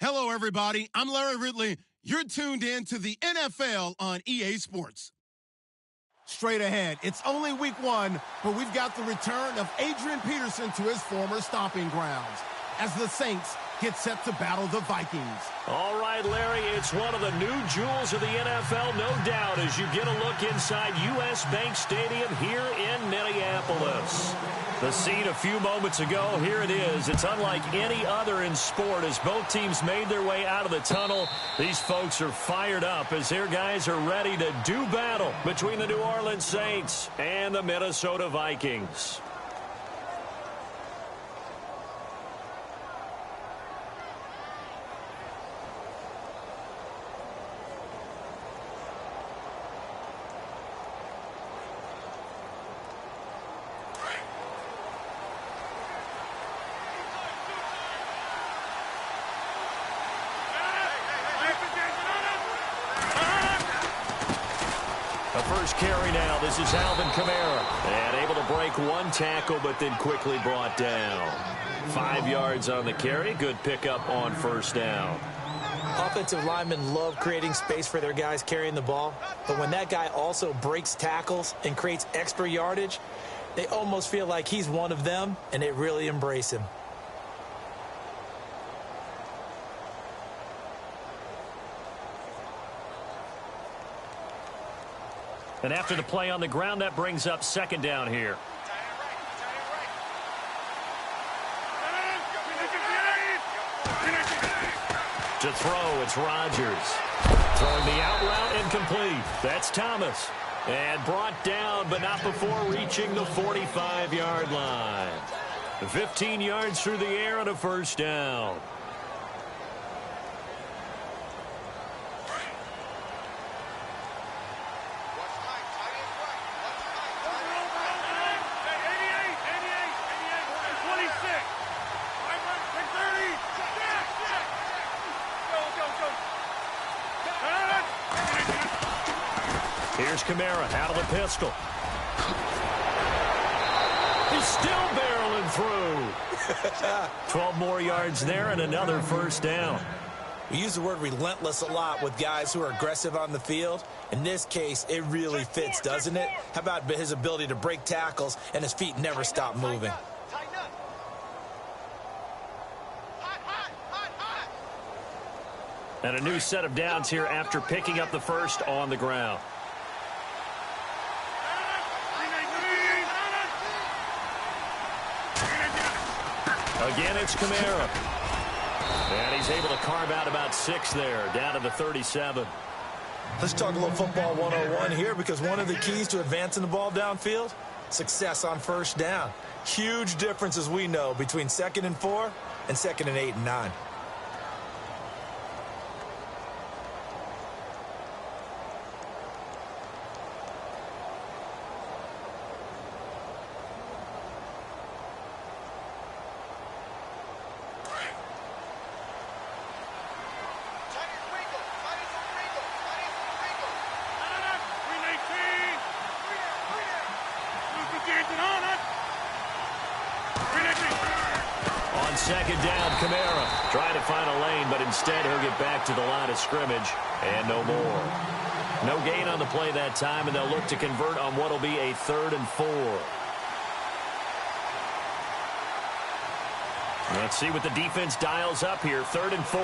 Hello, everybody. I'm Larry Ridley. You're tuned in to the NFL on EA Sports. Straight ahead, it's only week 1, but we've got the return of Adrian Peterson to his former stomping grounds as the Saints get set to battle the Vikings. All right, Larry, it's one of the new jewels of the NFL, no doubt, as you get a look inside U.S. Bank Stadium here in Minneapolis. The scene a few moments ago, here it is. It's unlike any other in sport as both teams made their way out of the tunnel. These folks are fired up as their guys are ready to do battle between the New Orleans Saints and the Minnesota Vikings. First carry now. This is Alvin Kamara. And able to break one tackle, but then quickly brought down. 5 yards on the carry. Good pickup on first down. Offensive linemen love creating space for their guys carrying the ball. But when that guy also breaks tackles and creates extra yardage, they almost feel like he's one of them, and they really embrace him. And after the play on the ground, that brings up second down here. To throw, it's Rodgers. Throwing the out route incomplete. That's Thomas. And brought down, but not before reaching the 45-yard line. 15 yards through the air on a first down. Here's Kamara out of the pistol. He's still barreling through. 12 more yards there and another first down. We use the word relentless a lot with guys who are aggressive on the field. In this case, it really fits, doesn't it? How about his ability to break tackles and his feet never stop moving? And a new set of downs here after picking up the first on the ground. Again, it's Kamara. And he's able to carve out about 6 there, down to the 37. Let's talk a little football 101 here, because one of the keys to advancing the ball downfield, success on first down. Huge difference, as we know, between 2nd and 4 and 2nd and 8 and 9. On second down, Kamara trying to find a lane, but instead he'll get back to the line of scrimmage and no more. No gain on the play that time, and they'll look to convert on what will be a 3rd and 4. Let's see what the defense dials up here. 3rd and 4.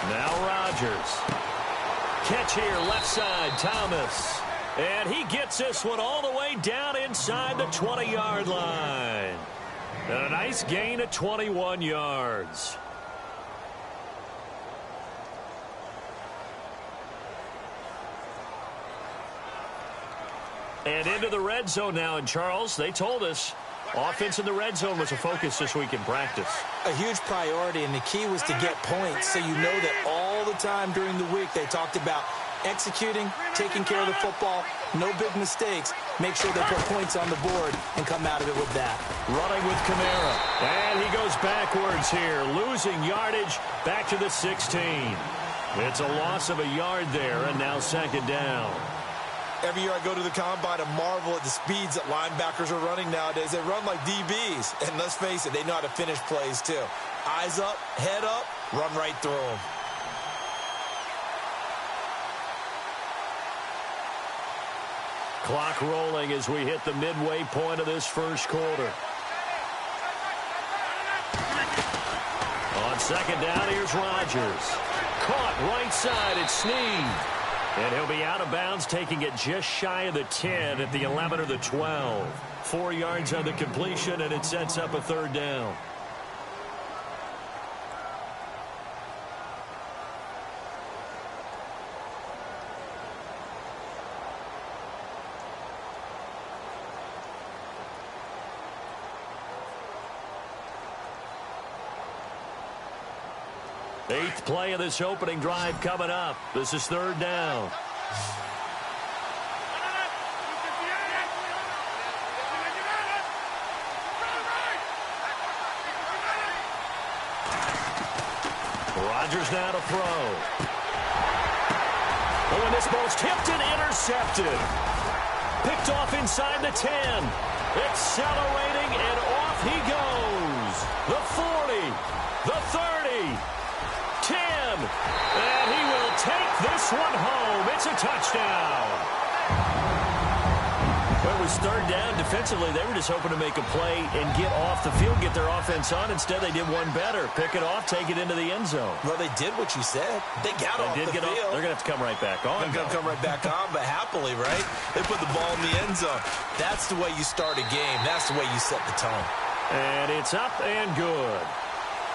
Now Rodgers. Catch here, left side, Thomas. And he gets this one all the way down inside the 20-yard line. And a nice gain of 21 yards. And into the red zone now. And Charles, they told us offense in the red zone was a focus this week in practice. A huge priority, and the key was to get points. So you know that all the time during the week they talked about executing, taking care of the football, no big mistakes. Make sure they put points on the board and come out of it with that. Running with Kamara. And he goes backwards here, losing yardage back to the 16. It's a loss of a yard there, and now second down. Every year I go to the combine and marvel at the speeds that linebackers are running nowadays. They run like DBs. And let's face it, they know how to finish plays too. Eyes up, head up, run right through them. Clock rolling as we hit the midway point of this first quarter. On second down, here's Rodgers. Caught right side, it's Snead. And he'll be out of bounds, taking it just shy of the 10 at the 11 or the 12. 4 yards on the completion, and it sets up a third down. Eighth play of this opening drive coming up. This is third down. Rodgers now to throw. Oh, and this ball's tipped and intercepted. Picked off inside the 10. Accelerating, and off he goes. The 40, the 30. 10, and he will take this one home. It's a touchdown. Well, it was third down. Defensively, they were just hoping to make a play and get off the field, get their offense on. Instead, they did one better. Pick it off, take it into the end zone. Well, they did what you said. They got off the field. They're going to have to come right back on. They're going to come right back on, but happily, right? They put the ball in the end zone. That's the way you start a game. That's the way you set the tone. And it's up and good.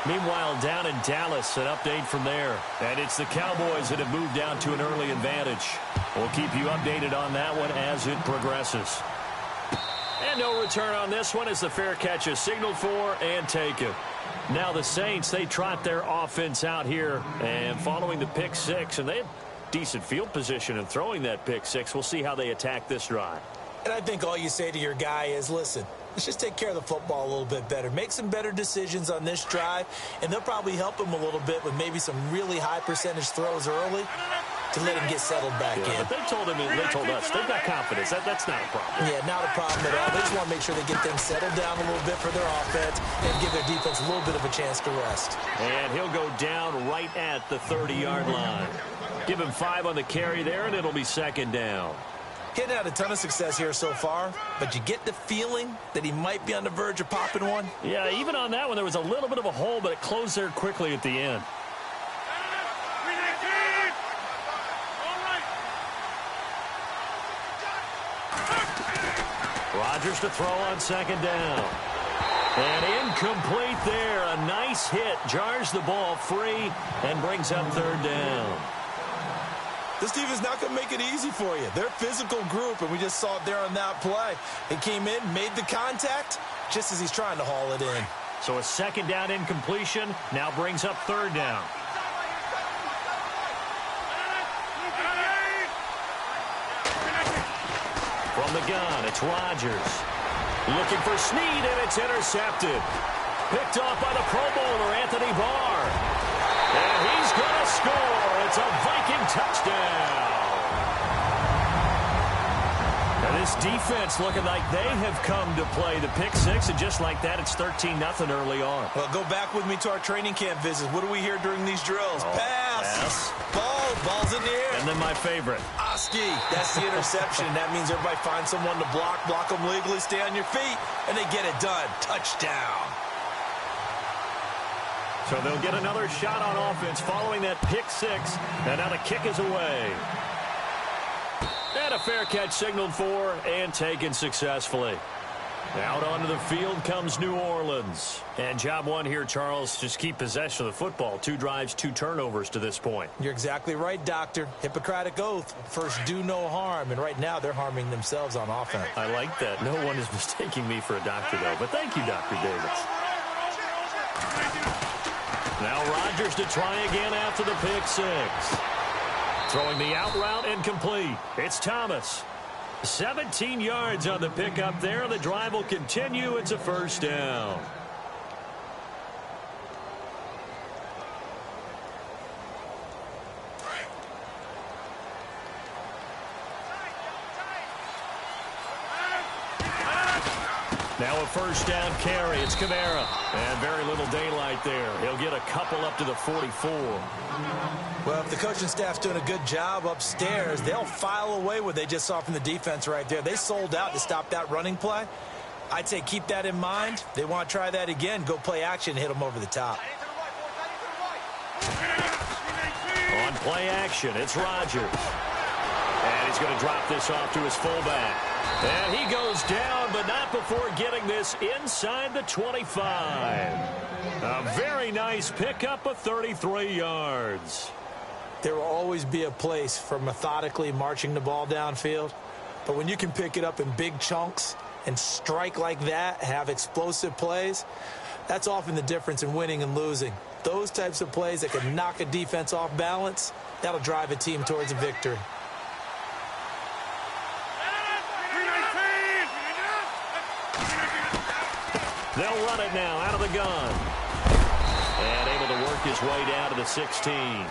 Meanwhile, down in Dallas, an update from there. And it's the Cowboys that have moved down to an early advantage. We'll keep you updated on that one as it progresses. And no return on this one as the fair catch is signaled for and taken. Now the Saints, they trot their offense out here and following the pick six. And they have decent field position in throwing that pick six. We'll see how they attack this drive. And I think all you say to your guy is, listen, let's just take care of the football a little bit better. Make some better decisions on this drive, and they'll probably help him a little bit with maybe some really high percentage throws early to let him get settled back in. But they told us, they've got confidence. That's not a problem. Yeah, not a problem at all. They just want to make sure they get things settled down a little bit for their offense and give their defense a little bit of a chance to rest. And he'll go down right at the 30-yard line. Give him 5 on the carry there, and it'll be second down. He hadn't had a ton of success here so far, but you get the feeling that he might be on the verge of popping one. Yeah, even on that one, there was a little bit of a hole, but it closed there quickly at the end. Rodgers to throw on second down. And incomplete there. A nice hit. Jars the ball free and brings up third down. This team is not going to make it easy for you. They're a physical group, and we just saw it there on that play. He came in, made the contact, just as he's trying to haul it in. So a second down incompletion now brings up third down. From the gun, it's Rodgers. Looking for Snead, and it's intercepted. Picked off by the Pro Bowler, Anthony Barr. And he's going to score. It's a Viking touchdown. And this defense looking like they have come to play the pick six, and just like that, it's 13-0 early on. Well, go back with me to our training camp visits. What do we hear during these drills? Pass. Ball's in the air. And then my favorite. Oski. That's the interception. That means everybody finds someone to block them legally, stay on your feet, and they get it done. Touchdown. So they'll get another shot on offense following that pick six. And now the kick is away. And a fair catch signaled for and taken successfully. Out onto the field comes New Orleans. And job one here, Charles, just keep possession of the football. 2 drives, 2 turnovers to this point. You're exactly right, Doctor. Hippocratic oath. First, do no harm. And right now, they're harming themselves on offense. I like that. No one is mistaking me for a doctor, though. But thank you, Dr. Davis. Now Rodgers to try again after the pick six. Throwing the out route incomplete. It's Thomas. 17 yards on the pickup there. The drive will continue. It's a first down. first down carry. It's Kamara. And very little daylight there. He'll get a couple up to the 44. Well, if the coaching staff's doing a good job upstairs, they'll file away what they just saw from the defense right there. They sold out to stop that running play. I'd say keep that in mind. They want to try that again. Go play action, hit them over the top. On play action, it's Rodgers. And he's going to drop this off to his fullback. And he goes down, but not before getting this inside the 25. A very nice pickup of 33 yards. There will always be a place for methodically marching the ball downfield. But when you can pick it up in big chunks and strike like that, have explosive plays, that's often the difference in winning and losing. Those types of plays that can knock a defense off balance, that'll drive a team towards a victory. They'll run it now out of the gun. And able to work his way down to the 16.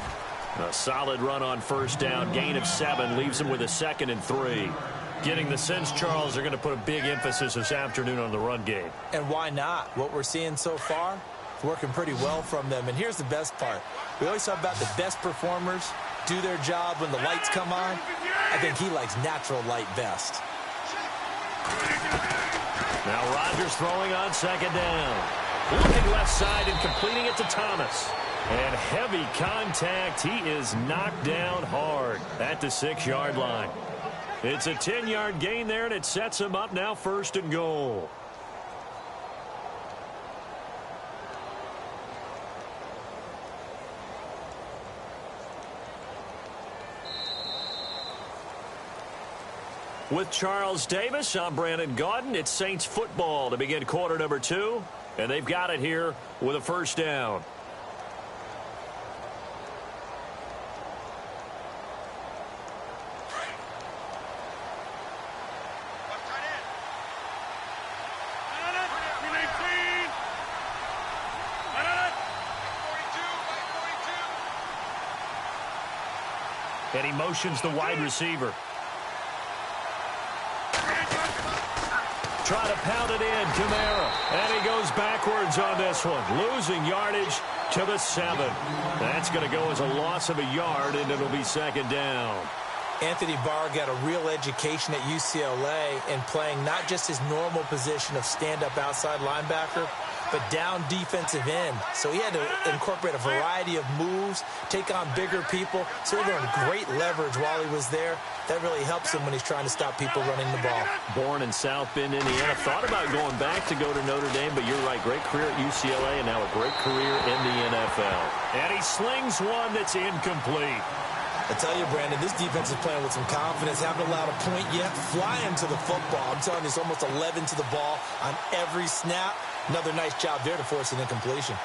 A solid run on first down. Gain of 7 leaves him with a 2nd and 3. Getting the sense, Charles, they're going to put a big emphasis this afternoon on the run game. And why not? What we're seeing so far is working pretty well from them. And here's the best part. We always talk about the best performers do their job when the lights come on. I think he likes natural light best. Now Rodgers throwing on 2nd down. Looking left side and completing it to Thomas. And heavy contact. He is knocked down hard at the 6-yard line. It's a 10-yard gain there, and it sets him up now 1st and goal. With Charles Davis, I'm Brandon Gaudin. It's Saints football to begin quarter number 2, and they've got it here with a 1st down. And he motions the wide receiver. Try to pound it in, Kamara. And he goes backwards on this one. Losing yardage to the 7. That's going to go as a loss of a yard, and it'll be 2nd down. Anthony Barr got a real education at UCLA in playing not just his normal position of stand-up outside linebacker, but down defensive end. So he had to incorporate a variety of moves, take on bigger people. So he learned great leverage while he was there. That really helps him when he's trying to stop people running the ball. Born in South Bend, Indiana. Thought about going back to go to Notre Dame, but you're right. Great career at UCLA and now a great career in the NFL. And he slings one that's incomplete. I tell you, Brandon, this defense is playing with some confidence. Haven't allowed a point yet. Flying to the football. I'm telling you, it's almost 11 to the ball on every snap. Another nice job there to force an incompletion.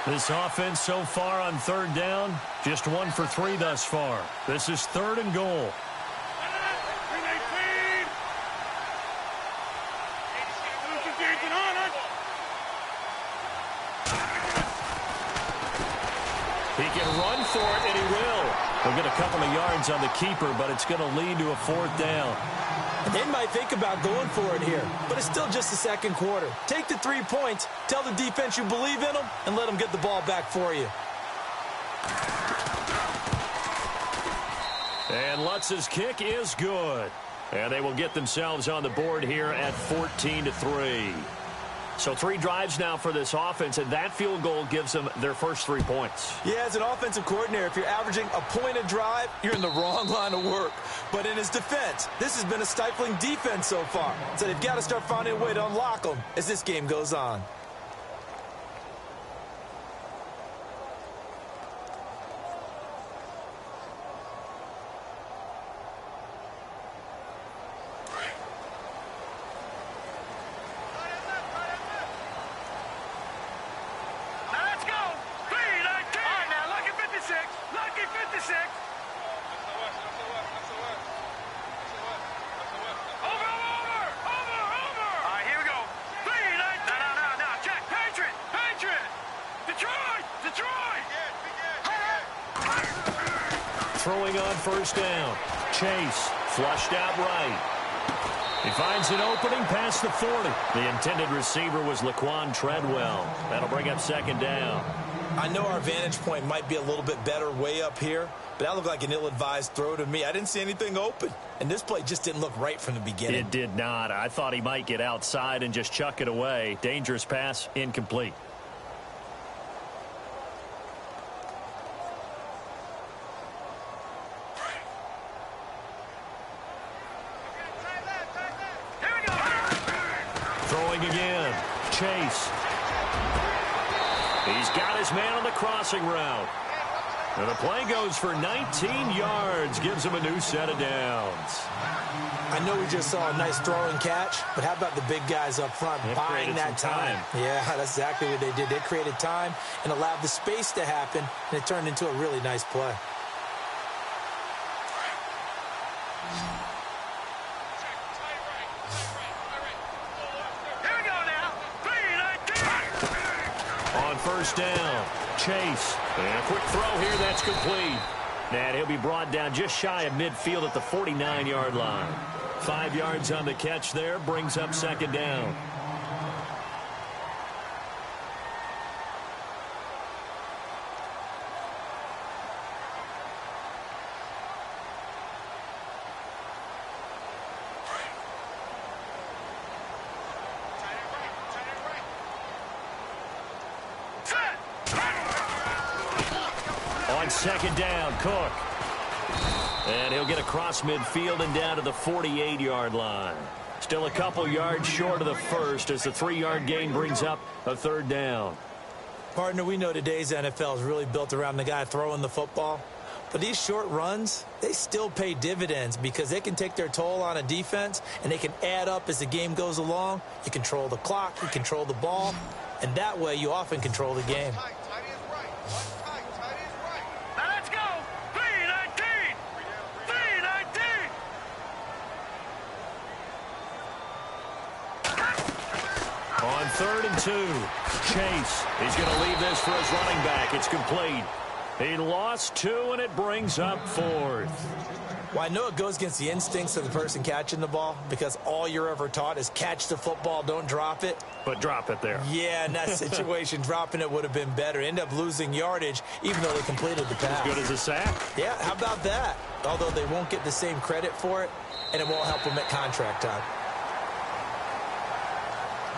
This offense so far on 3rd down, just 1 for 3 thus far. This is 3rd and goal. He can run for it, and he will. He'll get a couple of yards on the keeper, but it's going to lead to a 4th down. They might think about going for it here, but it's still just the 2nd quarter. Take the 3 points, tell the defense you believe in them, and let them get the ball back for you. And Lutz's kick is good. And they will get themselves on the board here at 14-3. So 3 drives now for this offense, and that field goal gives them their first 3 points. Yeah, as an offensive coordinator, if you're averaging a point a drive, you're in the wrong line of work. But in his defense, this has been a stifling defense so far. So they've got to start finding a way to unlock them as this game goes on. throwing on first down. Chase flushed out right. He finds an opening past the 40. The intended receiver was Laquan Treadwell. That'll bring up second down. I know our vantage point might be a little bit better way up here, but that looked like an ill-advised throw to me. I didn't see anything open, and this play just didn't look right from the beginning. It did not. I thought he might get outside and just chuck it away. Dangerous pass, incomplete. Throwing again. Chase. He's got his man on the crossing route. And the play goes for 19 yards. Gives him a new set of downs. I know we just saw a nice throw and catch, but how about the big guys up front buying that time? Yeah, that's exactly what they did. They created time and allowed the space to happen, and it turned into a really nice play. First down. Chase. And a quick throw here. That's complete. And he'll be brought down just shy of midfield at the 49-yard line. 5 yards on the catch there. Brings up second down. Second down, Cook. And he'll get across midfield and down to the 48-yard line. Still a couple yards short of the first as the 3-yard gain brings up a third down. Partner, we know today's NFL is really built around the guy throwing the football. But these short runs, they still pay dividends because they can take their toll on a defense and they can add up as the game goes along. You control the clock, you control the ball, and that way you often control the game. On 3rd and 2, Chase. He's going to leave this for his running back. It's complete. He lost 2, and it brings up 4th. Well, I know it goes against the instincts of the person catching the ball because all you're ever taught is catch the football, don't drop it. But drop it there. Yeah, in that situation, dropping it would have been better. End up losing yardage, even though they completed the pass. As good as a sack. Yeah, how about that? Although they won't get the same credit for it, and it won't help them at contract time.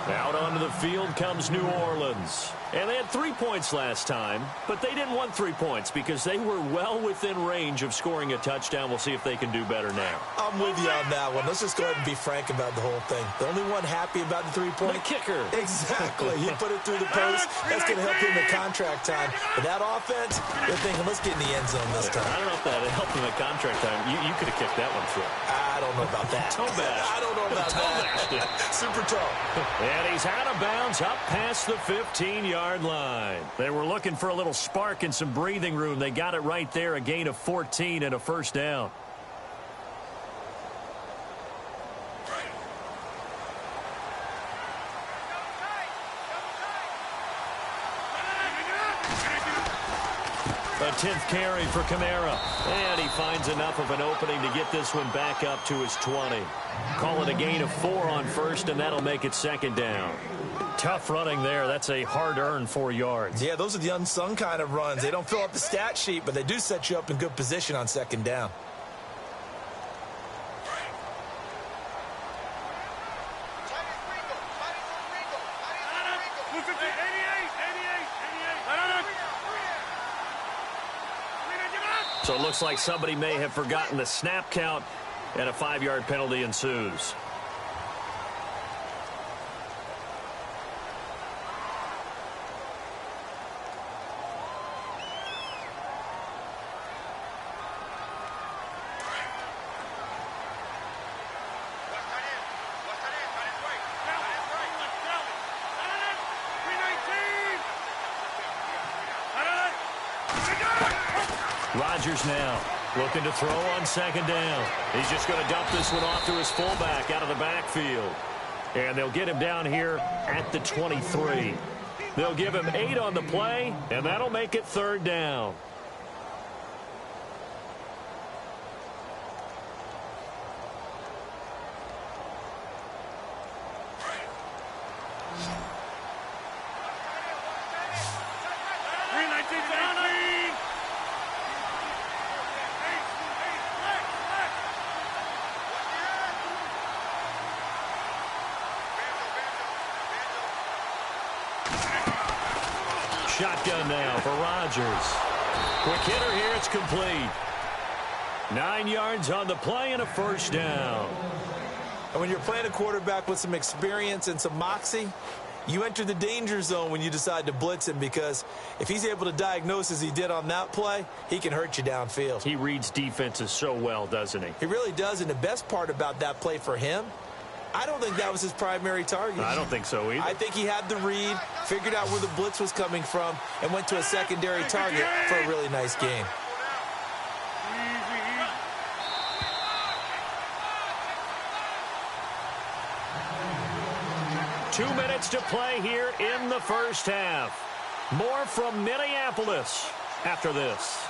Out onto the field comes New Orleans. And they had 3 points last time, but they didn't want 3 points because they were well within range of scoring a touchdown. We'll see if they can do better now. I'm with you on that one. Let's just go ahead and be frank about the whole thing. The only one happy about the 3-point? The kicker. Exactly. He put it through the post. That's going to help him at contract time. But that offense, they're thinking, let's get in the end zone this time. I don't know if that helped him at contract time. You could have kicked that one through. I don't know about that. I don't know about that. Super tall. And he's out of bounds up past the 15-yard line. They were looking for a little spark and some breathing room. They got it right there, a gain of 14 and a first down. A 10th carry for Kamara. And he finds enough of an opening to get this one back up to his 20. Call it a gain of 4 on first, and that'll make it second down. Tough running there. That's a hard-earned 4 yards. Yeah, those are the unsung kind of runs. They don't fill up the stat sheet, but they do set you up in good position on second down. So it looks like somebody may have forgotten the snap count, and a 5-yard penalty ensues. Rodgers now looking to throw on second down. He's just going to dump this one off to his fullback out of the backfield. And they'll get him down here at the 23. They'll give him 8 on the play, and that'll make it third down. shotgun now for Rodgers. Quick hitter here. It's complete. 9 yards on the play and a first down. And when you're playing a quarterback with some experience and some moxie, you enter the danger zone when you decide to blitz him, because if he's able to diagnose as he did on that play, he can hurt you downfield. He reads defenses so well, doesn't he? He really does, and the best part about that play for him, I don't think that was his primary target. I don't think so either. I think he had the read, figured out where the blitz was coming from, and went to a secondary target for a really nice gain. Two minutes to play here in the first half. More from Minneapolis after this.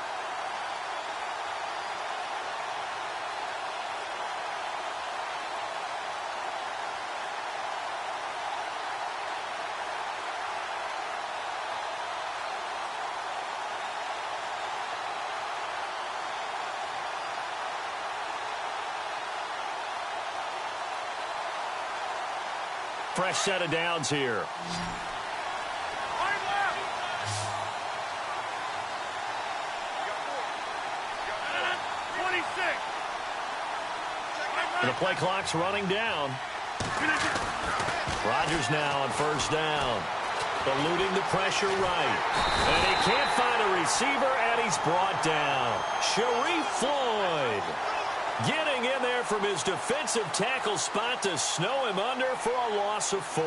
Fresh set of downs here. And the play clock's running down. Rodgers now on first down. Eluding the pressure right. And he can't find a receiver, and he's brought down. Sharif Floyd getting in there from his defensive tackle spot to snow him under for a loss of 4.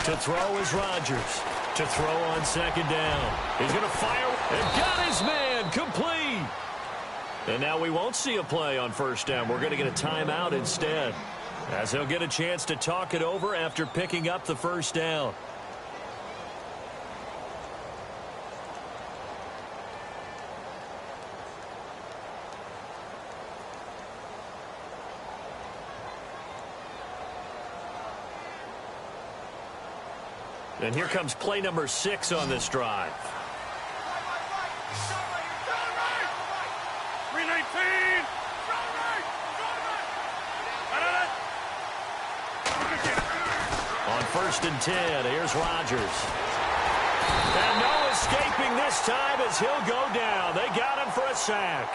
To throw is Rodgers. To throw on second down. He's going to fire. And got his man complete. And now we won't see a play on first down. We're going to get a timeout instead, as he'll get a chance to talk it over after picking up the first down. And here comes play number 6 on this drive. On first and 10, here's Rodgers. And no escaping this time as he'll go down. They got him for a sack.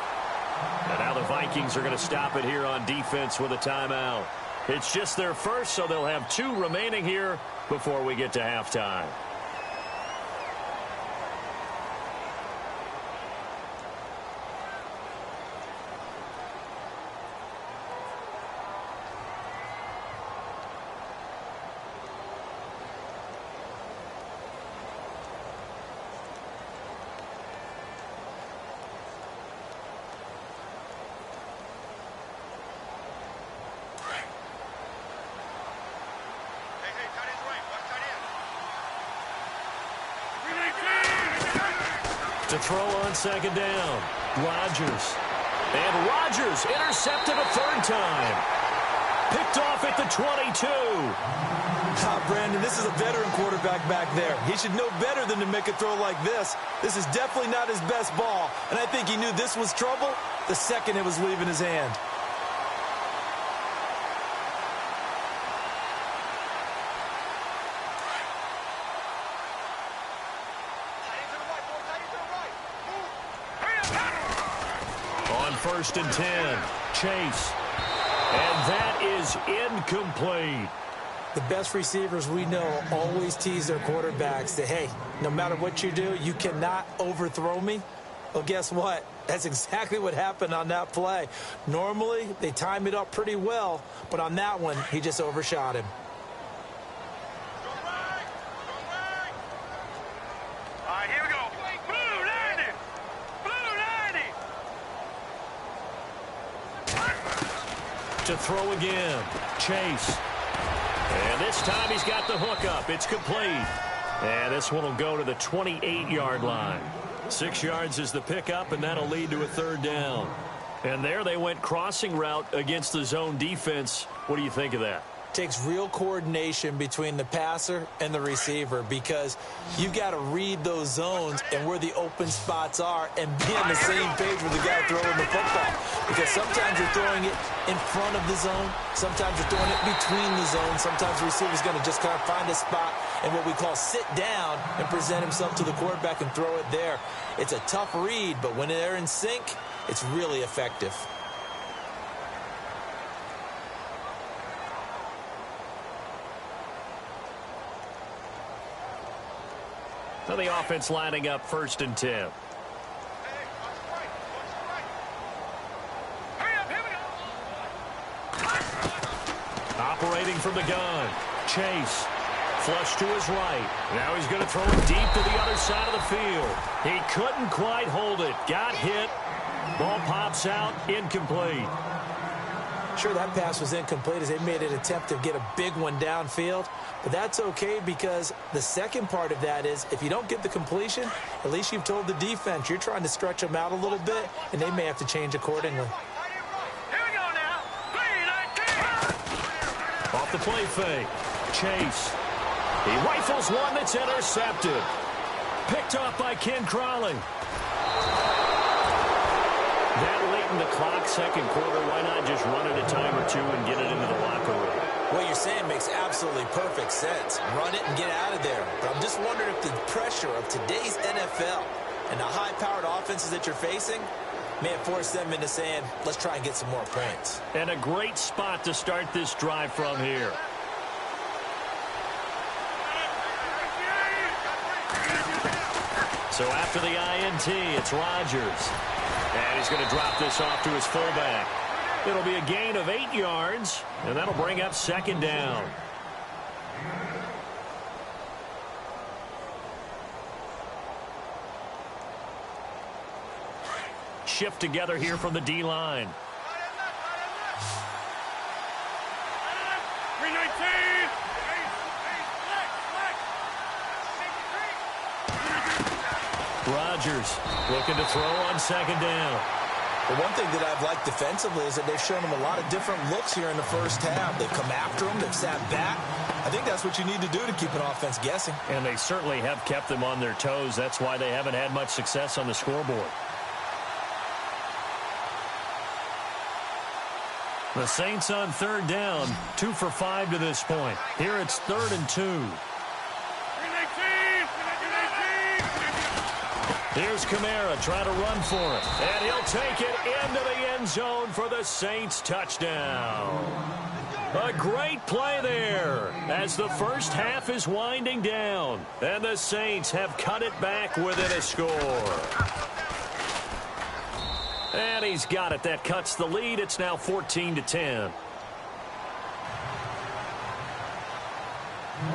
And now the Vikings are going to stop it here on defense with a timeout. It's just their first, so they'll have 2 remaining here before we get to halftime. To throw on second down, Rodgers. And Rodgers intercepted a third time. Picked off at the 22. Brandon, this is a veteran quarterback back there. He should know better than to make a throw like this. This is definitely not his best ball, and I think he knew this was trouble the second it was leaving his hand. First and 10, Chase. And that is incomplete. The best receivers we know always tease their quarterbacks that, hey, no matter what you do, you cannot overthrow me. Well, guess what? That's exactly what happened on that play. Normally, they time it up pretty well, but on that one, he just overshot him. To throw again, Chase. And this time he's got the hook up. It's complete. And this one will go to the 28-yard line. 6 yards is the pickup, and that'll lead to a third down. And there they went crossing route against the zone defense. What do you think of that? Takes real coordination between the passer and the receiver because you've got to read those zones and where the open spots are and be on the same page with the guy throwing the football. Because sometimes you're throwing it in front of the zone. Sometimes you're throwing it between the zones. Sometimes the receiver's going to just kind of find a spot and what we call sit down and present himself to the quarterback and throw it there. It's a tough read, but when they're in sync, it's really effective. So the offense lining up 1st and 10. Operating from the gun. Chase. Flush to his right. Now he's going to throw it deep to the other side of the field. He couldn't quite hold it. Got hit. Ball pops out. Incomplete. Sure, that pass was incomplete as they made an attempt to get a big one downfield. But that's okay because the second part of that is if you don't get the completion, at least you've told the defense you're trying to stretch them out a little bit, and they may have to change accordingly. Here we go now. 3-19. Off the play fake. Chase. He rifles one that's intercepted. Picked off by Ken Crawley. That late in the clock, second quarter, why not just run it a time or two and get it into the locker room? What you're saying makes absolutely perfect sense. Run it and get out of there. But I'm just wondering if the pressure of today's NFL and the high-powered offenses that you're facing may have forced them into saying, let's try and get some more points. And a great spot to start this drive from here. So after the INT, it's Rodgers. And he's going to drop this off to his fullback. It'll be a gain of 8 yards, and that'll bring up 2nd down. Shift together here from the D-line. 3-19. Rodgers looking to throw on 2nd down. The one thing that I've liked defensively is that they've shown them a lot of different looks here in the first half. They've come after them. They've sat back. I think that's what you need to do to keep an offense guessing. And they certainly have kept them on their toes. That's why they haven't had much success on the scoreboard. The Saints on 3rd down, 2 for 5 to this point. Here it's 3rd and 2. Here's Kamara trying to run for it. And he'll take it into the end zone for the Saints touchdown. A great play there as the first half is winding down. And the Saints have cut it back within a score. And he's got it. That cuts the lead. It's now 14-10.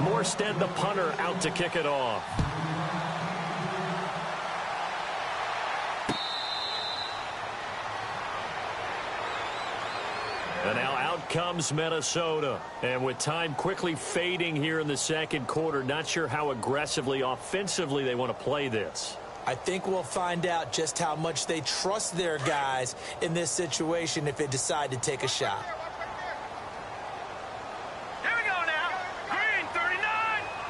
Morstead, the punter, out to kick it off. And now out comes Minnesota. And with time quickly fading here in the second quarter, not sure how aggressively, offensively they want to play this. I think we'll find out just how much they trust their guys in this situation if they decide to take a shot. Here we go now. Green 39.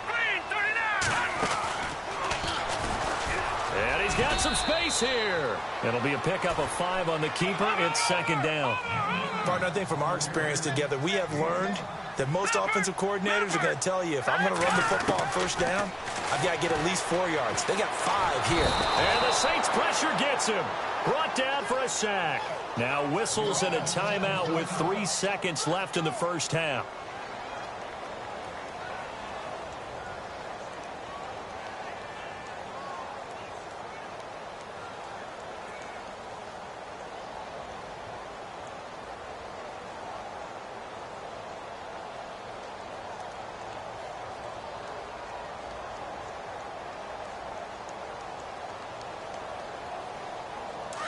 Green 39. And he's got some space here. It'll be a pickup of 5 on the keeper. It's 2nd down. Partner, I think from our experience together, we have learned that most offensive coordinators are going to tell you, if I'm going to run the football on 1st down, I've got to get at least 4 yards. They got 5 here. And the Saints pressure gets him. Brought down for a sack. Now whistles and a timeout with 3 seconds left in the first half.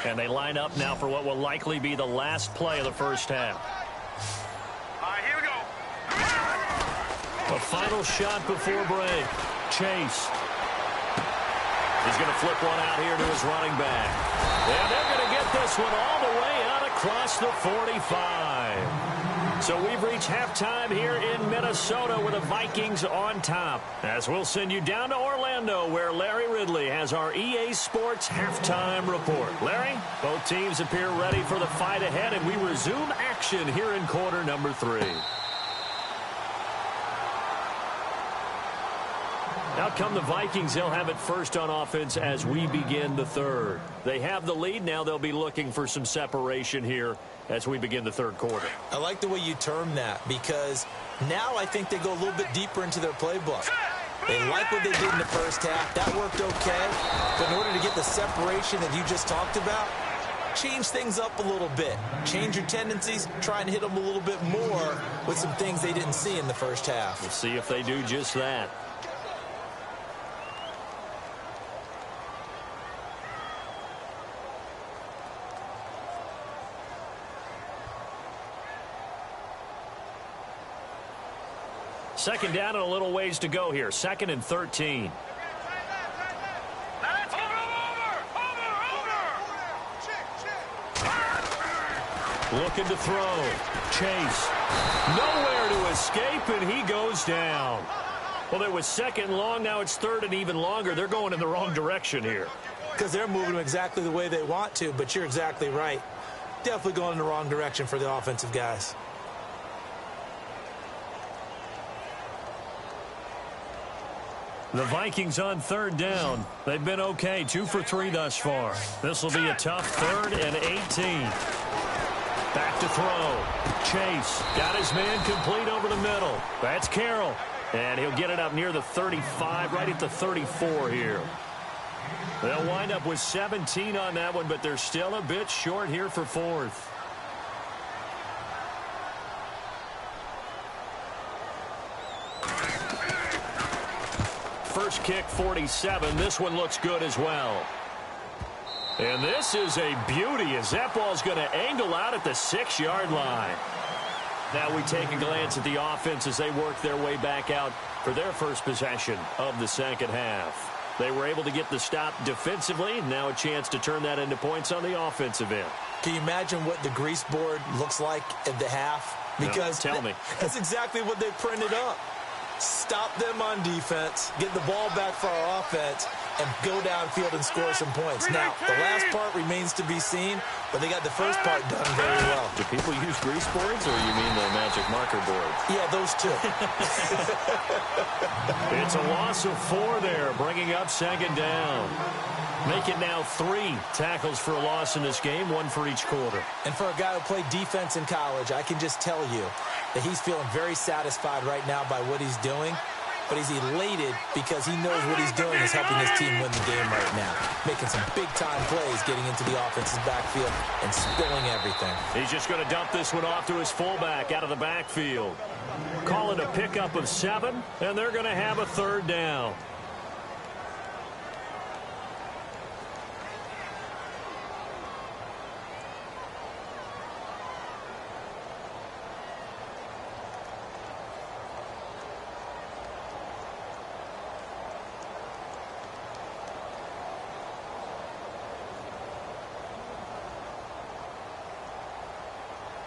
And they line up now for what will likely be the last play of the first half. All right, here we go. A final shot before break. Chase. He's going to flip one out here to his running back. And they're going to get this one all the way out across the 45. So we've reached halftime here in Minnesota with the Vikings on top. As we'll send you down to Orlando, where Larry Ridley has our EA Sports halftime report. Larry, both teams appear ready for the fight ahead, and we resume action here in quarter number 3. Out come the Vikings. They'll have it first on offense as we begin the third. They have the lead. Now they'll be looking for some separation here as we begin the third quarter. I like the way you term that, because now I think they go a little bit deeper into their playbook. They like what they did in the first half. That worked okay. But in order to get the separation that you just talked about, change things up a little bit. Change your tendencies. Try and hit them a little bit more with some things they didn't see in the first half. We'll see if they do just that. Second down and a little ways to go here. 2nd and 13. Looking to throw. Chase. Nowhere to escape, and he goes down. Well, it was 2nd long. Now it's 3rd and even longer. They're going in the wrong direction here. Because they're moving them exactly the way they want to, but you're exactly right. Definitely going in the wrong direction for the offensive guys. The Vikings on 3rd down. They've been okay, 2 for 3 thus far. This will be a tough 3rd and 18. Back to throw. Chase got his man complete over the middle. That's Carroll. And he'll get it up near the 35, right at the 34 here. They'll wind up with 17 on that one, but they're still a bit short here for 4th. First kick, 47. This one looks good as well. And this is a beauty as that ball's going to angle out at the 6-yard line. Now we take a glance at the offense as they work their way back out for their first possession of the second half. They were able to get the stop defensively. Now a chance to turn that into points on the offensive end. Can you imagine what the grease board looks like at the half? Because no, tell me. That's exactly what they printed up. Stop them on defense, get the ball back for our offense, and go downfield and score some points. Now, the last part remains to be seen, but they got the first part done very well. Do people use grease boards, or you mean the magic marker board? Yeah, those two. It's a loss of 4 there, bringing up 2nd down. Make it now 3 tackles for a loss in this game, 1 for each quarter. And for a guy who played defense in college, I can just tell you that he's feeling very satisfied right now by what he's doing. But he's elated because he knows what he's doing is helping his team win the game right now. Making some big-time plays, getting into the offense's backfield and spilling everything. He's just going to dump this one off to his fullback out of the backfield. Call it a pickup of 7, and they're going to have a 3rd down.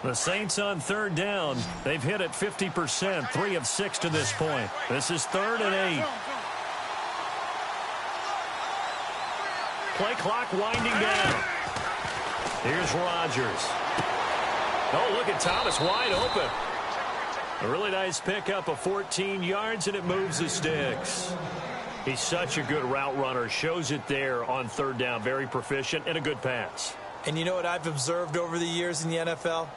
The Saints on 3rd down. They've hit it 50%, 3 of 6 to this point. This is 3rd and 8. Play clock winding down. Here's Rodgers. Oh, look at Thomas wide open. A really nice pickup of 14 yards, and it moves the sticks. He's such a good route runner. Shows it there on 3rd down. Very proficient and a good pass. And you know what I've observed over the years in the NFL?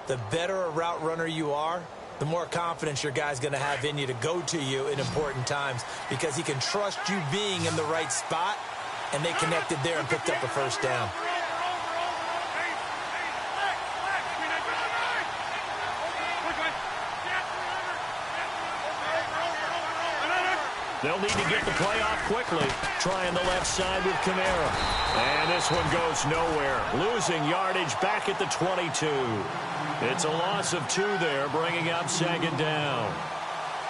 The better a route runner you are, the more confidence your guy's going to have in you to go to you in important times, because he can trust you being in the right spot, and they connected there and picked up a 1st down. They'll need to get the play off quickly. Trying the left side with Kamara. And this one goes nowhere. Losing yardage back at the 22. It's a loss of 2 there, bringing up 2nd down.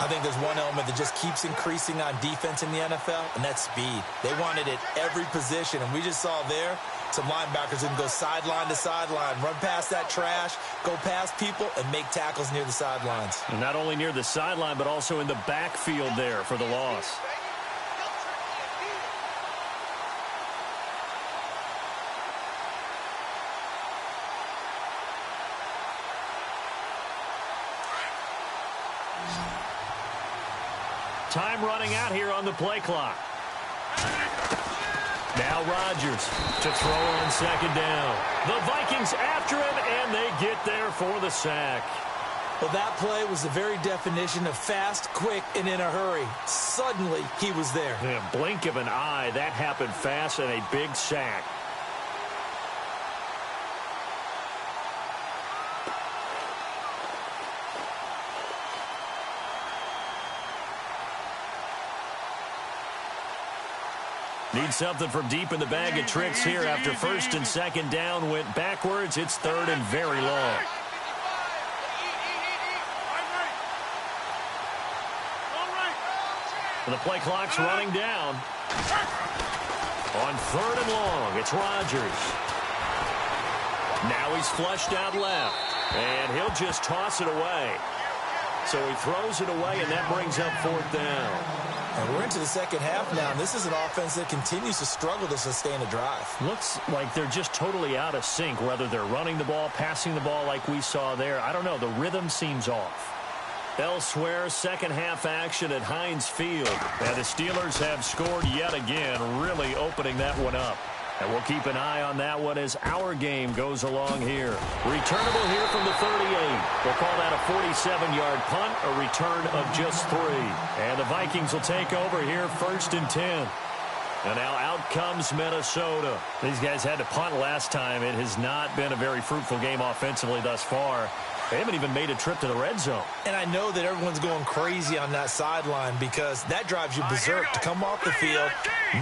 I think there's one element that just keeps increasing on defense in the NFL, and that's speed. They want it at every position, and we just saw there some linebackers who can go sideline to sideline, run past that trash, go past people, and make tackles near the sidelines. And not only near the sideline, but also in the backfield there for the loss. Time running out here on the play clock. Now Rodgers to throw on second down. The Vikings after him, and they get there for the sack. Well, that play was the very definition of fast, quick, and in a hurry. Suddenly, he was there. In a blink of an eye, that happened fast, and a big sack. Need something from deep in the bag of tricks here after first and second down went backwards. It's third and very long. The play clock's running down. On third and long, it's Rodgers. Now he's flushed out left, and he'll just toss it away. So he throws it away, and that brings up fourth down. And we're into the second half now, and this is an offense that continues to struggle to sustain a drive. Looks like they're just totally out of sync, whether they're running the ball, passing the ball like we saw there. I don't know. The rhythm seems off. Elsewhere, second half action at Heinz Field. And the Steelers have scored yet again, really opening that one up. And we'll keep an eye on that one as our game goes along here. Returnable here from the 38. We'll call that a 47-yard punt, a return of just 3. And the Vikings will take over here first and 10. And now out comes Minnesota. These guys had to punt last time. It has not been a very fruitful game offensively thus far. They haven't even made a trip to the red zone. And I know that everyone's going crazy on that sideline because that drives you berserk to come off the field,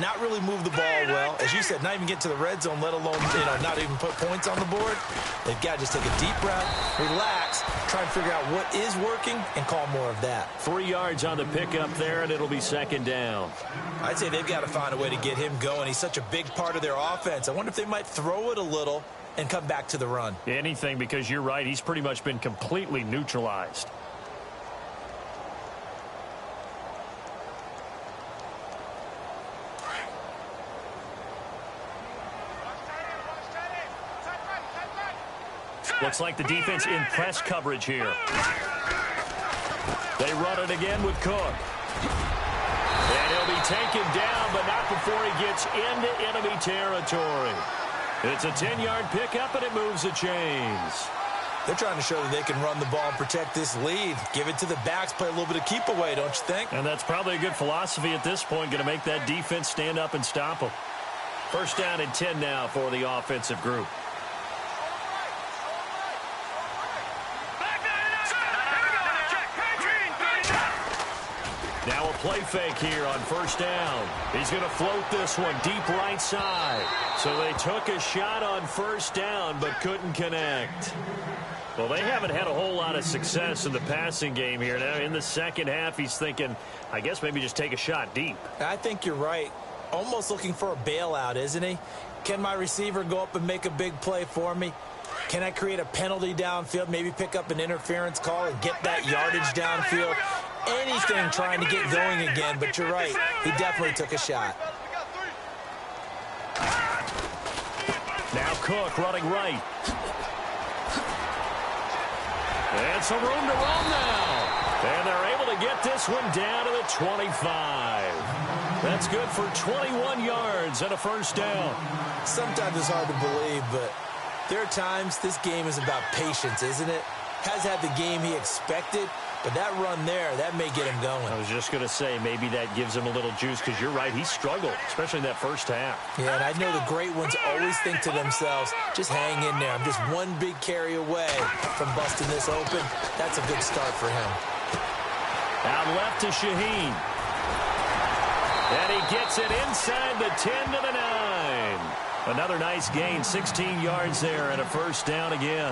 not really move the ball well. As you said, not even get to the red zone, let alone, not even put points on the board. They've got to just take a deep breath, relax, try and figure out what is working, and call more of that. 3 yards on the pickup there, and it'll be second down. I'd say they've got to find a way to get him going. He's such a big part of their offense. I wonder if they might throw it a little and come back to the run. Anything, because you're right. He's pretty much been completely neutralized. Looks like the defense in press coverage here. They run it again with Cook. And he'll be taken down, but not before he gets into enemy territory. It's a 10-yard pickup, and it moves the chains. They're trying to show that they can run the ball and protect this lead. Give it to the backs, play a little bit of keep away, don't you think? And that's probably a good philosophy at this point, going to make that defense stand up and stop them. First down and 10 now for the offensive group. Now a play fake here on first down. He's going to float this one deep right side. So they took a shot on first down but couldn't connect. Well, they haven't had a whole lot of success in the passing game here. Now in the second half, he's thinking, I guess maybe just take a shot deep. I think you're right. Almost looking for a bailout, isn't he? Can my receiver go up and make a big play for me? Can I create a penalty downfield, maybe pick up an interference call and get that yardage downfield? Anything trying to get going again, but you're right. He definitely took a shot. Now Cook running right. And some room to run now. And they're able to get this one down to the 25. That's good for 21 yards and a first down. Sometimes it's hard to believe, but there are times this game is about patience, isn't it? Has had the game he expected, but that run there, that may get him going. I was just going to say, maybe that gives him a little juice, because you're right, he struggled, especially in that first half. Yeah, and I know the great ones always think to themselves, just hang in there. I'm just one big carry away from busting this open. That's a good start for him. Out left to Shaheen. And he gets it inside the 10 to the 9. Another nice gain, 16 yards there, and a first down again.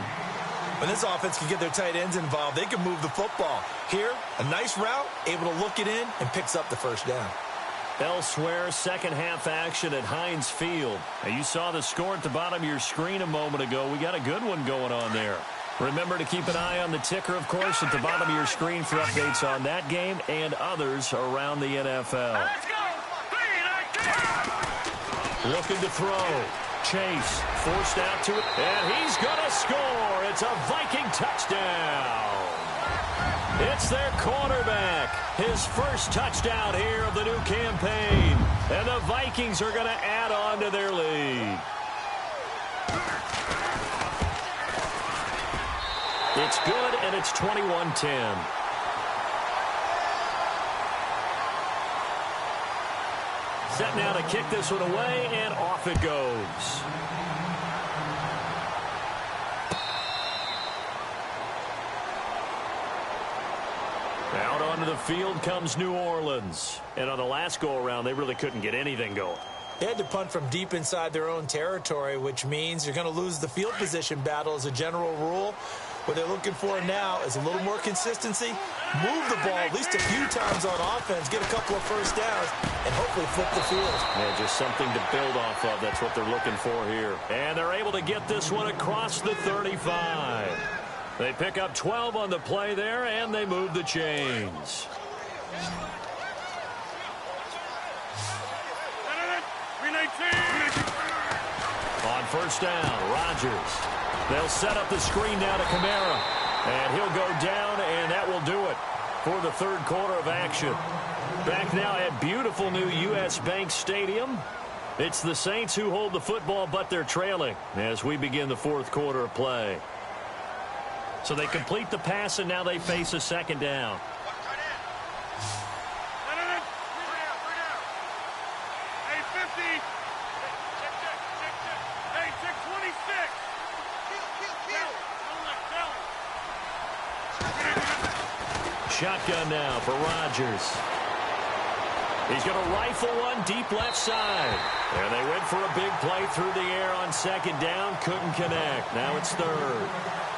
When this offense can get their tight ends involved, they can move the football. Here, a nice route, able to look it in, and picks up the first down. Elsewhere, second half action at Heinz Field. Now, you saw the score at the bottom of your screen a moment ago. We got a good one going on there. Remember to keep an eye on the ticker, of course, at the bottom of your screen for updates on that game and others around the NFL. Let's go. 3, 19. Looking to throw. Chase forced out to it, and he's going to score. It's a Viking touchdown. It's their quarterback. His first touchdown here of the new campaign. And the Vikings are going to add on to their lead. It's good, and it's 21-10. Set now to kick this one away, and off it goes. Out onto the field comes New Orleans. And on the last go-around, they really couldn't get anything going. They had to punt from deep inside their own territory, which means you're going to lose the field position battle as a general rule. What they're looking for now is a little more consistency, move the ball at least a few times on offense, get a couple of first downs, and hopefully flip the field. Yeah, just something to build off of. That's what they're looking for here. And they're able to get this one across the 35. They pick up 12 on the play there, and they move the chains. On first down, Rodgers. They'll set up the screen now to Kamara. And he'll go down, and that will do it for the third quarter of action. Back now at beautiful new U.S. Bank Stadium. It's the Saints who hold the football, but they're trailing as we begin the fourth quarter of play. So they complete the pass, and now they face a second down. Shotgun now for Rodgers. He's going to rifle one deep left side. And they went for a big play through the air on second down. Couldn't connect. Now it's third.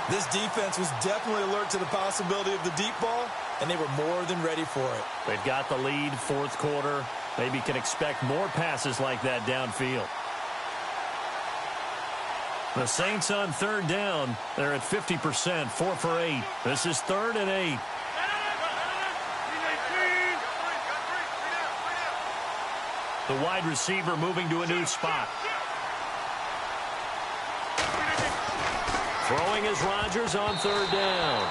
This defense was definitely alert to the possibility of the deep ball, and they were more than ready for it. They've got the lead, fourth quarter. Maybe can expect more passes like that downfield. The Saints on third down. They're at 50%, 4 for 8. This is 3rd and 8. The wide receiver moving to a new spot. Throwing is Rodgers on third down.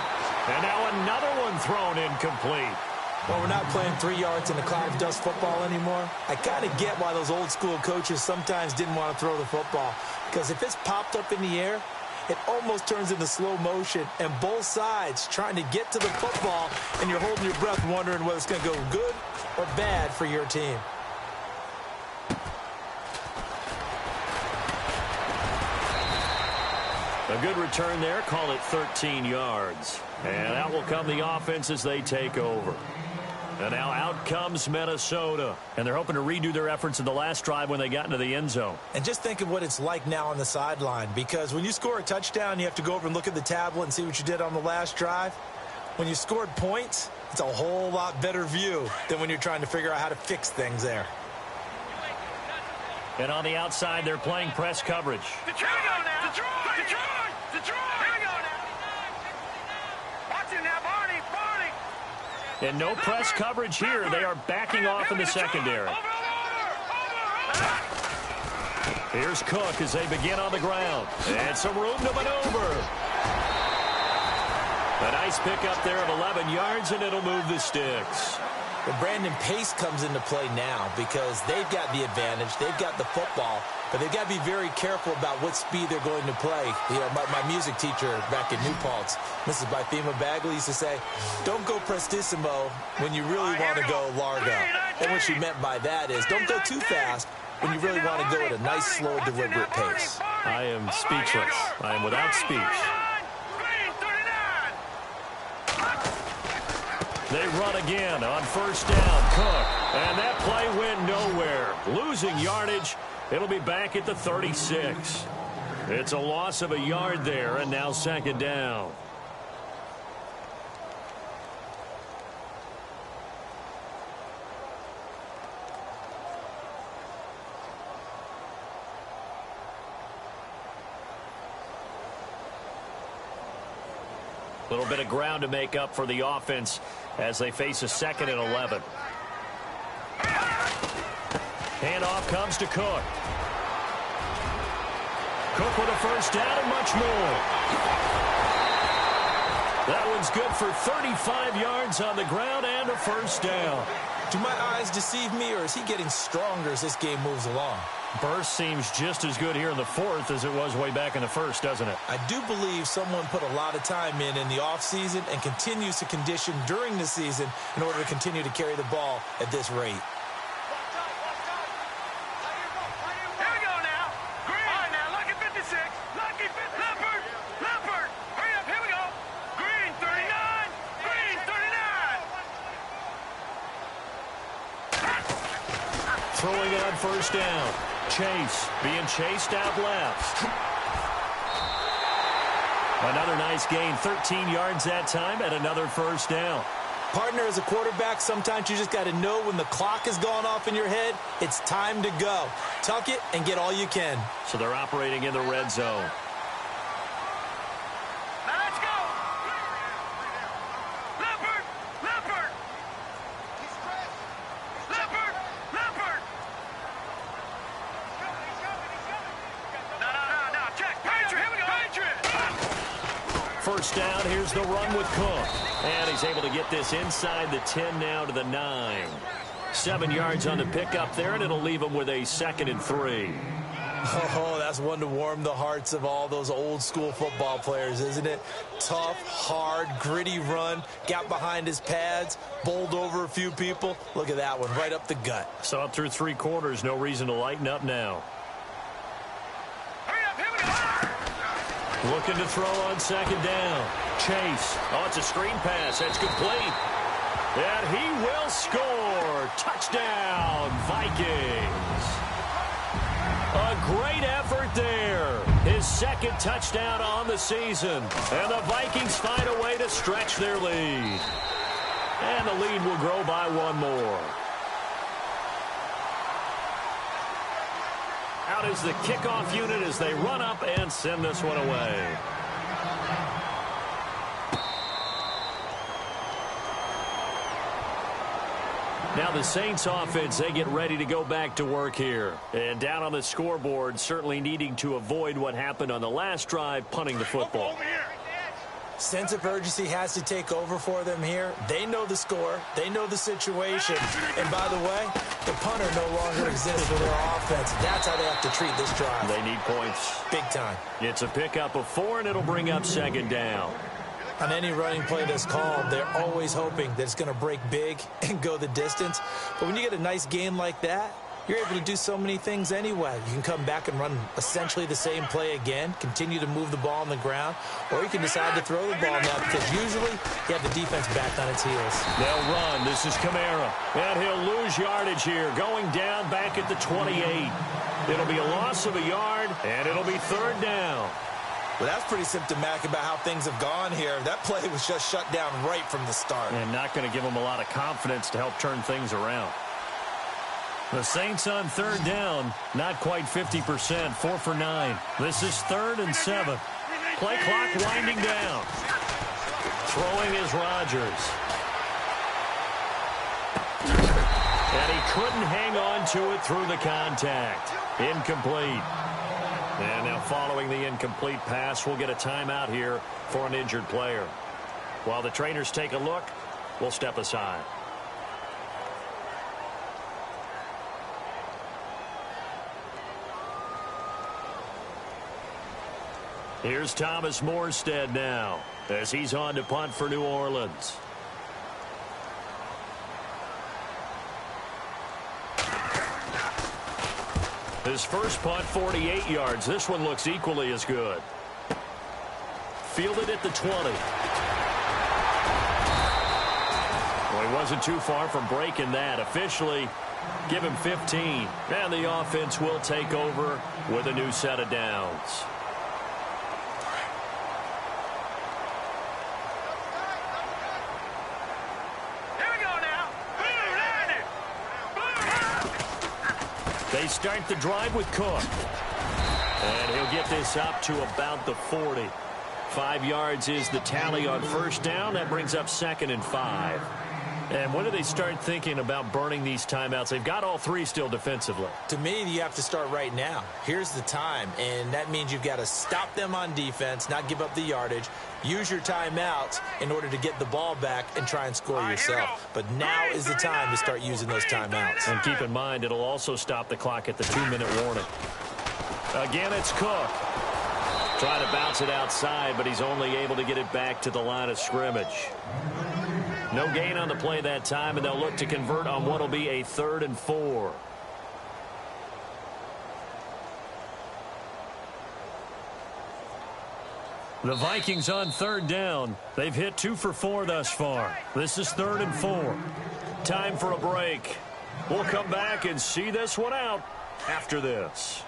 And now another one thrown incomplete. Well, we're not playing 3 yards in a cloud of dust football anymore. I kind of get why those old school coaches sometimes didn't want to throw the football. Because if it's popped up in the air, it almost turns into slow motion. And both sides trying to get to the football, and you're holding your breath wondering whether it's going to go good or bad for your team. A good return there. Call it 13 yards. And out will come the offense as they take over. And now out comes Minnesota. And they're hoping to redo their efforts in the last drive when they got into the end zone. And just think of what it's like now on the sideline. Because when you score a touchdown, you have to go over and look at the tablet and see what you did on the last drive. When you scored points, it's a whole lot better view than when you're trying to figure out how to fix things there. And on the outside, they're playing press coverage. Detroit! Detroit! Detroit! Detroit! Here we go now. Watch him now, Barney! Barney! And no press coverage here. They are backing off in the secondary. Here's Cook as they begin on the ground. And some room to maneuver. A nice pickup there of 11 yards, and it'll move the sticks. Well, Brandon, pace comes into play now because they've got the advantage. They've got the football, but they've got to be very careful about what speed they're going to play. You know, my music teacher back in New Paltz, Mrs. Bythema Bagley, used to say, don't go prestissimo when you really want to go largo. And what she meant by that is don't go too fast when you really want to go at a nice, slow, deliberate pace. I am speechless. I am without speech. They run again on first down. Cook. And that play went nowhere. Losing yardage. It'll be back at the 36. It's a loss of a yard there, and now second down. Little bit of ground to make up for the offense as they face a 2nd and 11. Handoff comes to Cook. Cook with a first down and much more. That one's good for 35 yards on the ground and a first down. Do my eyes deceive me, or is he getting stronger as this game moves along? Burst seems just as good here in the 4th as it was way back in the 1st, doesn't it? I do believe someone put a lot of time in the offseason and continues to condition during the season in order to continue to carry the ball at this rate. Here we go now. Green. All right, now, lucky 56. Lucky 50. Leopard. Leopard. Hurry up. Here we go. Green 39. Green 39. Throwing on first down. Chase being chased out left. Another nice gain, 13 yards that time, and another first down. Partner, as a quarterback, sometimes you just got to know when the clock has gone off in your head, it's time to go. Tuck it and get all you can. So they're operating in the red zone. Now let's go. Leopard. Leopard. Leopard. Leopard. No. Check. Patriot. Here we go. Patriot. First down, here's the run with Cook. And he's able to get this inside the 10 now to the 9. 7 yards on the pickup there, and it'll leave him with a 2nd and 3. Oh, that's one to warm the hearts of all those old school football players, isn't it? Tough, hard, gritty run, got behind his pads, bowled over a few people. Look at that one, right up the gut. So up through 3 quarters, no reason to lighten up now. Hurry up. Here we go. Looking to throw on second down. Chase. Oh, it's a screen pass. That's complete. And he will score. Touchdown, Vikings. A great effort there. His 2nd touchdown on the season. And the Vikings find a way to stretch their lead. And the lead will grow by 1 more. Out is the kickoff unit as they run up and send this one away. Now the Saints offense, they get ready to go back to work here. And down on the scoreboard, certainly needing to avoid what happened on the last drive, punting the football. Sense of urgency has to take over for them here. They know the score. They know the situation. And by the way, the punter no longer exists for their offense. That's how they have to treat this drive. They need points. Big time. It's a pickup of 4, and it'll bring up second down. On any running play that's called, they're always hoping that it's going to break big and go the distance. But when you get a nice gain like that, you're able to do so many things anyway. You can come back and run essentially the same play again, continue to move the ball on the ground, or you can decide to throw the ball now because usually you have the defense back on its heels. They'll run. This is Kamara. And he'll lose yardage here, going down back at the 28. It'll be a loss of a yard, and it'll be 3rd down. Well, that's pretty symptomatic about how things have gone here. That play was just shut down right from the start. And not going to give them a lot of confidence to help turn things around. The Saints on 3rd down, not quite 50%, 4 for 9. This is 3rd and 7. Play clock winding down. Throwing is Rodgers. And he couldn't hang on to it through the contact. Incomplete. And now following the incomplete pass, we'll get a timeout here for an injured player. While the trainers take a look, we'll step aside. Here's Thomas Morstead now as he's on to punt for New Orleans. His first punt, 48 yards. This one looks equally as good. Fielded at the 20. Well, he wasn't too far from breaking that. Officially, give him 15. And the offense will take over with a new set of downs. They start the drive with Cook. And he'll get this up to about the 40. 5 yards is the tally on first down. That brings up 2nd and 5. And when do they start thinking about burning these timeouts? They've got all 3 still defensively. To me, you have to start right now. Here's the time, and that means you've got to stop them on defense, not give up the yardage, use your timeouts in order to get the ball back and try and score yourself. But now is the time to start using those timeouts. And keep in mind, it'll also stop the clock at the 2-minute warning. Again, it's Cook. Trying to bounce it outside, but he's only able to get it back to the line of scrimmage. No gain on the play that time, and they'll look to convert on what will be a 3rd and 4. The Vikings on 3rd down. They've hit 2 for 4 thus far. This is 3rd and 4. Time for a break. We'll come back and see this one out after this.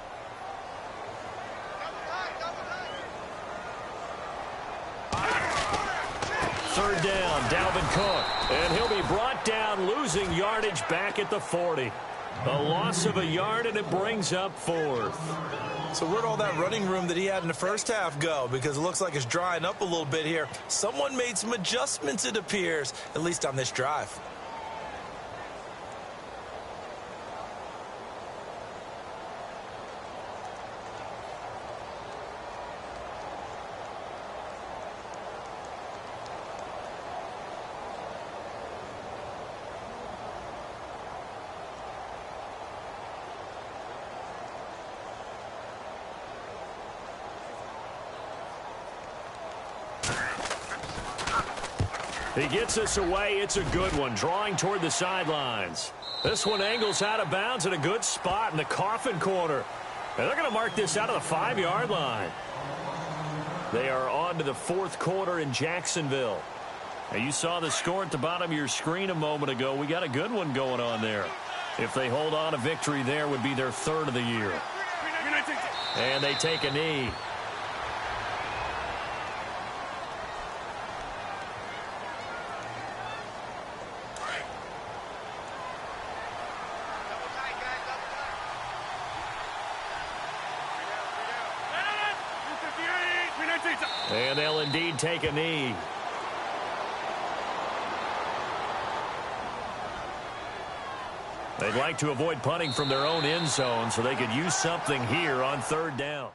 Third down, Dalvin Cook. And he'll be brought down, losing yardage back at the 40. A loss of a yard, and it brings up 4th. So where'd all that running room that he had in the first half go? Because it looks like it's drying up a little bit here. Someone made some adjustments, it appears, at least on this drive. He gets this away. It's a good one, drawing toward the sidelines. This one angles out of bounds at a good spot in the coffin corner. And they're going to mark this out of the 5-yard line. They are on to the 4th quarter in Jacksonville. Now, you saw the score at the bottom of your screen a moment ago. We got a good one going on there. If they hold on, a victory there would be their 3rd of the year. And they take a knee. And they'll indeed take a knee. They'd like to avoid punting from their own end zone so they could use something here on 3rd down.